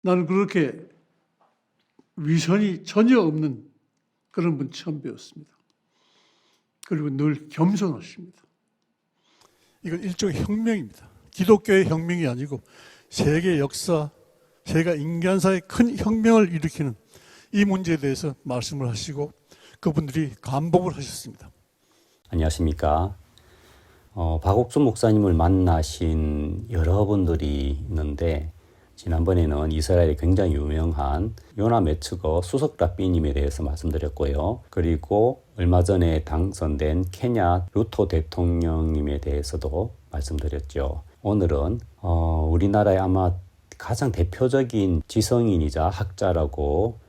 나는 그렇게 위선이 전혀 없는 그런 분 처음 배웠습니다. 그리고 늘 겸손하십니다. 이건 일종의 혁명입니다. 기독교의 혁명이 아니고 세계 역사, 세계 인간사의 큰 혁명을 일으키는 이 문제에 대해서 말씀을 하시고 그분들이 감복을 하셨습니다. 안녕하십니까. 박옥순 목사님을 만나신 여러분들이 있는데 지난번에는 이스라엘에 굉장히 유명한 요나 메츠거 수석 랍비님에 대해서 말씀드렸고요. 그리고 얼마 전에 당선된 케냐 루토 대통령님에 대해서도 말씀드렸죠. 오늘은 우리나라의 아마 가장 대표적인 지성인이자 학자라고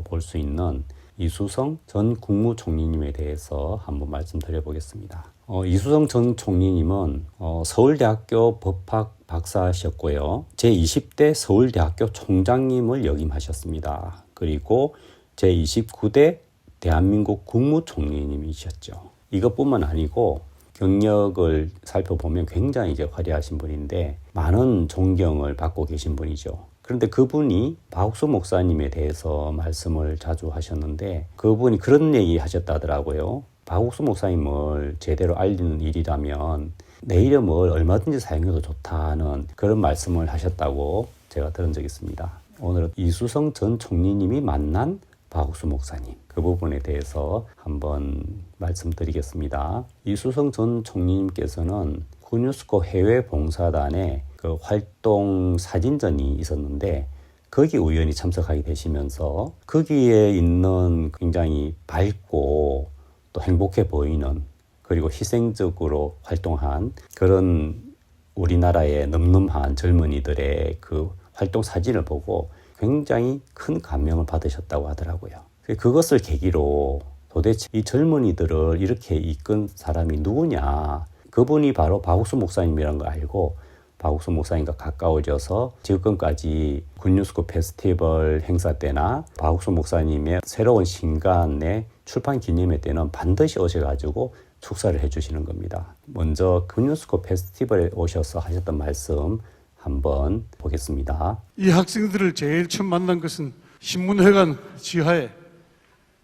볼 수 있는 이수성 전 국무총리님에 대해서 한번 말씀드려보겠습니다. 이수성 전 총리님은 서울대학교 법학 박사셨고요. 제20대 서울대학교 총장님을 역임하셨습니다. 그리고 제29대 대한민국 국무총리님이셨죠. 이것뿐만 아니고 경력을 살펴보면 굉장히 이제 화려하신 분인데 많은 존경을 받고 계신 분이죠. 그런데 그분이 박옥순 목사님에 대해서 말씀을 자주 하셨는데 그분이 그런 얘기 하셨다더라고요. 박옥순 목사님을 제대로 알리는 일이라면 내 이름을 얼마든지 사용해도 좋다는 그런 말씀을 하셨다고 제가 들은 적이 있습니다. 오늘은 이수성 전 총리님이 만난 박옥순 목사님 그 부분에 대해서 한번 말씀드리겠습니다. 이수성 전 총리님께서는 유네스코 해외 봉사단에 그 활동 사진전이 있었는데 거기 우연히 참석하게 되시면서 거기에 있는 굉장히 밝고 또 행복해 보이는 그리고 희생적으로 활동한 그런 우리나라의 늠름한 젊은이들의 그 활동 사진을 보고 굉장히 큰 감명을 받으셨다고 하더라고요. 그것을 계기로 도대체 이 젊은이들을 이렇게 이끈 사람이 누구냐. 그분이 바로 박옥순 목사님이라는 걸 알고 박옥순 목사님과 가까워져서 지금까지 굿뉴스코 페스티벌 행사 때나 박옥순 목사님의 새로운 신간의 출판 기념회 때는 반드시 오셔가지고 축사를 해주시는 겁니다. 먼저 굿뉴스코 페스티벌에 오셔서 하셨던 말씀 한번 보겠습니다. 이 학생들을 제일 처음 만난 것은 신문회관 지하에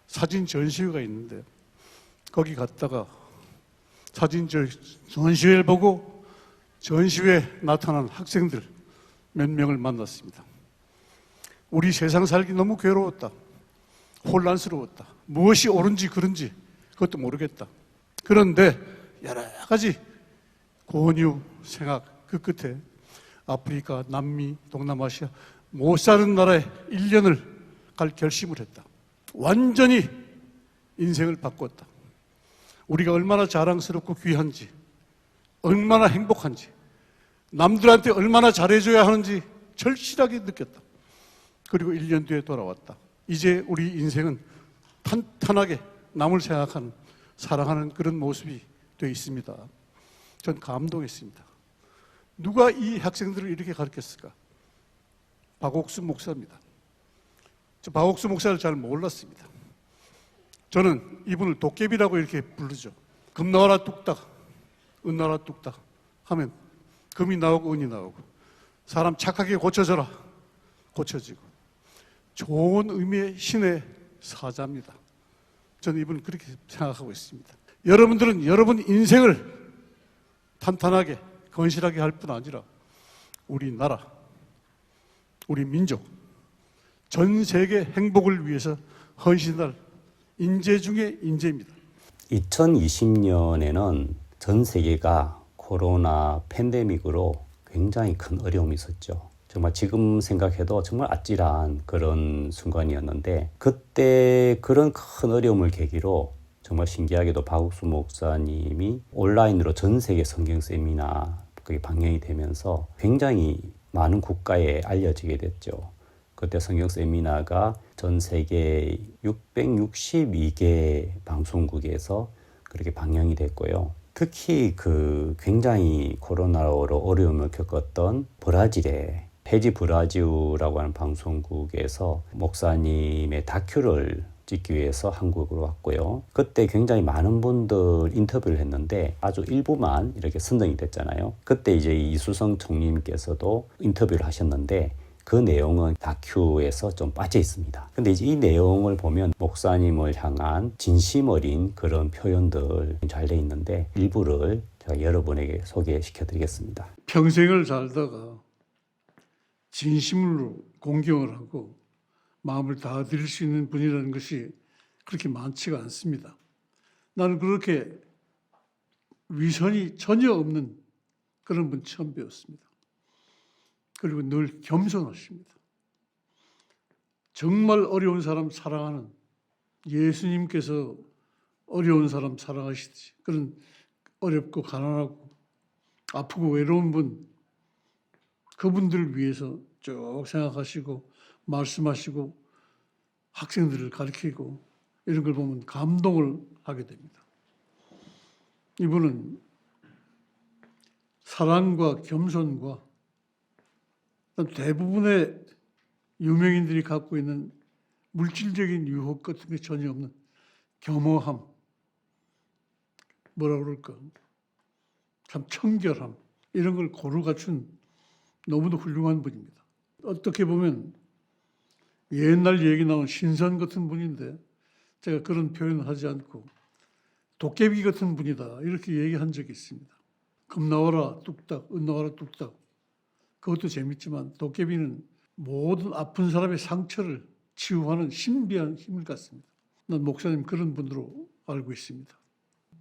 사진 전시회가 있는데 거기 갔다가 사진 전시회를 보고 전시회에 나타난 학생들 몇 명을 만났습니다. 우리 세상 살기 너무 괴로웠다. 혼란스러웠다. 무엇이 옳은지 그른지 그것도 모르겠다. 그런데 여러 가지 권유, 생각 그 끝에 아프리카, 남미, 동남아시아 못 사는 나라에 1년을 갈 결심을 했다. 완전히 인생을 바꿨다. 우리가 얼마나 자랑스럽고 귀한지, 얼마나 행복한지, 남들한테 얼마나 잘해줘야 하는지 절실하게 느꼈다. 그리고 1년 뒤에 돌아왔다. 이제 우리 인생은 탄탄하게 남을 생각하는, 사랑하는 그런 모습이 되어 있습니다. 전 감동했습니다. 누가 이 학생들을 이렇게 가르쳤을까? 박옥순 목사입니다. 저 박옥순 목사를 잘 몰랐습니다. 저는 이분을 도깨비라고 이렇게 부르죠. 금 나와라 뚝딱, 은 나와라 뚝딱 하면 금이 나오고 은이 나오고 사람 착하게 고쳐져라 고쳐지고 좋은 의미의 신의 사자입니다. 저는 이분을 그렇게 생각하고 있습니다. 여러분들은 여러분 인생을 탄탄하게 건실하게 할 뿐 아니라 우리 나라, 우리 민족, 전 세계 행복을 위해서 헌신할 인재 중에 인재입니다. 2020년에는 전 세계가 코로나 팬데믹으로 굉장히 큰 어려움이 있었죠. 정말 지금 생각해도 정말 아찔한 그런 순간이었는데 그때 그런 큰 어려움을 계기로 정말 신기하게도 박옥순 목사님이 온라인으로 전 세계 성경 세미나 그게 방영이 되면서 굉장히 많은 국가에 알려지게 됐죠. 그때 성경 세미나가 전 세계 662개 방송국에서 그렇게 방영이 됐고요. 특히 그 굉장히 코로나로 어려움을 겪었던 브라질의 페지 브라지우라고 하는 방송국에서 목사님의 다큐를 찍기 위해서 한국으로 왔고요. 그때 굉장히 많은 분들 인터뷰를 했는데 아주 일부만 이렇게 선정이 됐잖아요. 그때 이제 이수성 총리님께서도 인터뷰를 하셨는데 그 내용은 다큐에서 좀 빠져 있습니다. 근데 이제 이 내용을 보면 목사님을 향한 진심 어린 그런 표현들 잘 돼 있는데 일부를 제가 여러분에게 소개시켜 드리겠습니다. 평생을 살다가 진심으로 공경을 하고 마음을 다 드릴 수 있는 분이라는 것이 그렇게 많지가 않습니다. 나는 그렇게 위선이 전혀 없는 그런 분 처음 배웠습니다. 그리고 늘 겸손하십니다. 정말 어려운 사람 사랑하는 예수님께서 어려운 사람 사랑하시듯이 그런 어렵고 가난하고 아프고 외로운 분 그분들을 위해서 쭉 생각하시고 말씀하시고 학생들을 가르치고 이런 걸 보면 감동을 하게 됩니다. 이분은 사랑과 겸손과 대부분의 유명인들이 갖고 있는 물질적인 유혹 같은 게 전혀 없는 겸허함, 뭐라 그럴까, 참 청결함 이런 걸 고루 갖춘 너무도 훌륭한 분입니다. 어떻게 보면 옛날 얘기 나온 신선 같은 분인데 제가 그런 표현을 하지 않고 도깨비 같은 분이다 이렇게 얘기한 적이 있습니다. 금 나와라 뚝딱, 은 나와라 뚝딱. 그것도 재밌지만 도깨비는 모든 아픈 사람의 상처를 치유하는 신비한 힘을 갖습니다. 난 목사님 그런 분으로 알고 있습니다.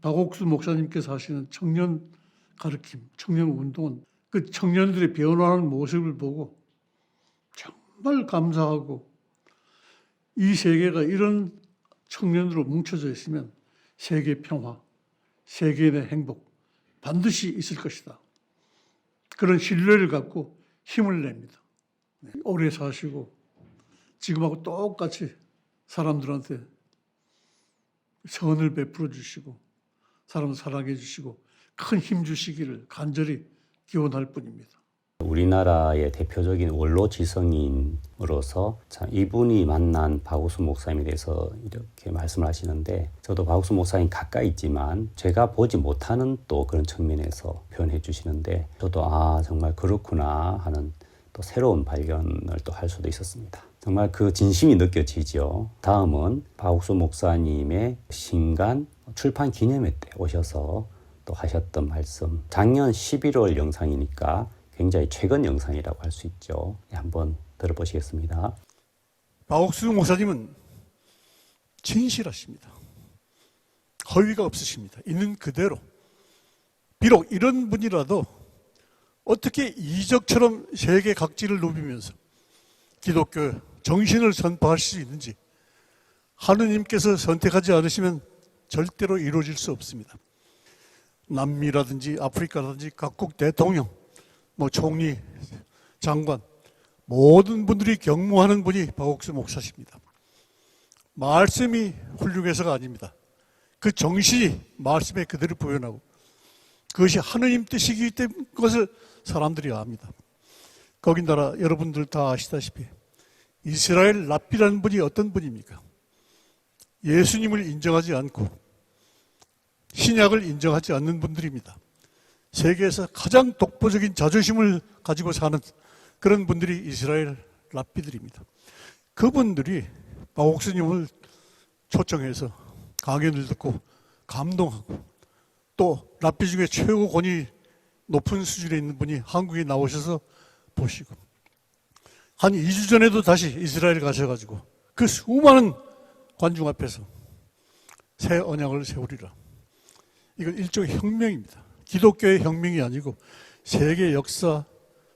박옥수 목사님께서 하시는 청년 가르침, 청년 운동은 그 청년들의 변화하는 모습을 보고 정말 감사하고 이 세계가 이런 청년으로 뭉쳐져 있으면 세계 평화, 세계의 행복 반드시 있을 것이다. 그런 신뢰를 갖고 힘을 냅니다. 오래 사시고 지금하고 똑같이 사람들한테 선을 베풀어 주시고 사람을 사랑해 주시고 큰 힘 주시기를 간절히 기원할 뿐입니다. 우리나라의 대표적인 원로 지성인으로서 참 이분이 만난 박옥수 목사님에 대해서 이렇게 말씀을 하시는데 저도 박옥수 목사님 가까이 있지만 제가 보지 못하는 또 그런 측면에서 표현해 주시는데 저도 정말 그렇구나 하는 또 새로운 발견을 또 할 수도 있었습니다. 정말 그 진심이 느껴지죠. 다음은 박옥수 목사님의 신간 출판 기념회 때 오셔서 또 하셨던 말씀, 작년 11월 영상이니까 굉장히 최근 영상이라고 할 수 있죠. 한번 들어보시겠습니다. 박옥수 목사님은 진실하십니다. 허위가 없으십니다. 있는 그대로. 비록 이런 분이라도 어떻게 이적처럼 세계 각지를 누비면서 기독교 정신을 선포할 수 있는지 하느님께서 선택하지 않으시면 절대로 이루어질 수 없습니다. 남미라든지 아프리카라든지 각국 대통령, 총리, 장관 모든 분들이 경무하는 분이 박옥수 목사십니다. 말씀이 훌륭해서가 아닙니다. 그 정신이 말씀에 그대로 표현하고 그것이 하느님 뜻이기 때문에 그것을 사람들이 압니다. 거긴다나 여러분들 다 아시다시피 이스라엘 랍비라는 분이 어떤 분입니까? 예수님을 인정하지 않고 신약을 인정하지 않는 분들입니다. 세계에서 가장 독보적인 자존심을 가지고 사는 그런 분들이 이스라엘 랍비들입니다. 그분들이 박옥수님을 초청해서 강연을 듣고 감동하고 또 랍비 중에 최고 권위 높은 수준에 있는 분이 한국에 나오셔서 보시고 한 2주 전에도 다시 이스라엘 가셔가지고 그 수많은 관중 앞에서 새 언약을 세우리라. 이건 일종의 혁명입니다. 기독교의 혁명이 아니고 세계 역사,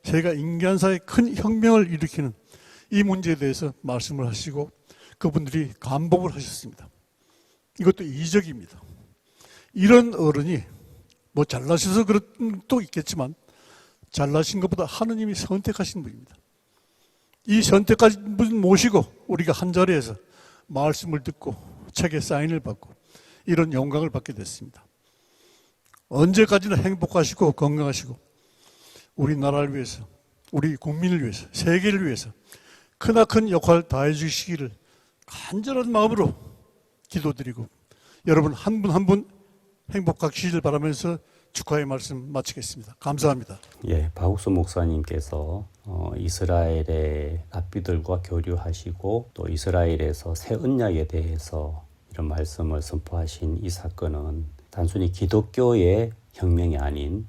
세계 인간사의 큰 혁명을 일으키는 이 문제에 대해서 말씀을 하시고 그분들이 감복을 하셨습니다. 이것도 이적입니다. 이런 어른이 잘나셔서 그런 것도 있겠지만 잘나신 것보다 하느님이 선택하신 분입니다. 이 선택하신 분 모시고 우리가 한 자리에서 말씀을 듣고 책에 사인을 받고 이런 영광을 받게 됐습니다. 언제까지나 행복하시고 건강하시고 우리나라를 위해서 우리 국민을 위해서 세계를 위해서 크나큰 역할 다해 주시기를 간절한 마음으로 기도드리고 여러분 한 분 한 분 행복하시길 바라면서 축하의 말씀 마치겠습니다. 감사합니다. 박옥수 목사님께서 이스라엘의 랍비들과 교류하시고 또 이스라엘에서 새 언약에 대해서 이런 말씀을 선포하신 이 사건은 단순히 기독교의 혁명이 아닌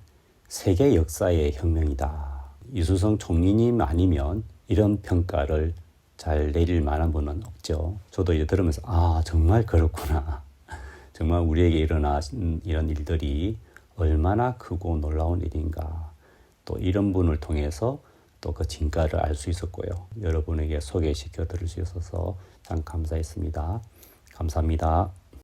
세계 역사의 혁명이다. 이수성 총리님 아니면 이런 평가를 잘 내릴 만한 분은 없죠. 저도 이제 들으면서 정말 그렇구나. 정말 우리에게 일어나신 이런 일들이 얼마나 크고 놀라운 일인가. 또 이런 분을 통해서 또 그 진가를 알 수 있었고요. 여러분에게 소개시켜 드릴 수 있어서 참 감사했습니다. 감사합니다.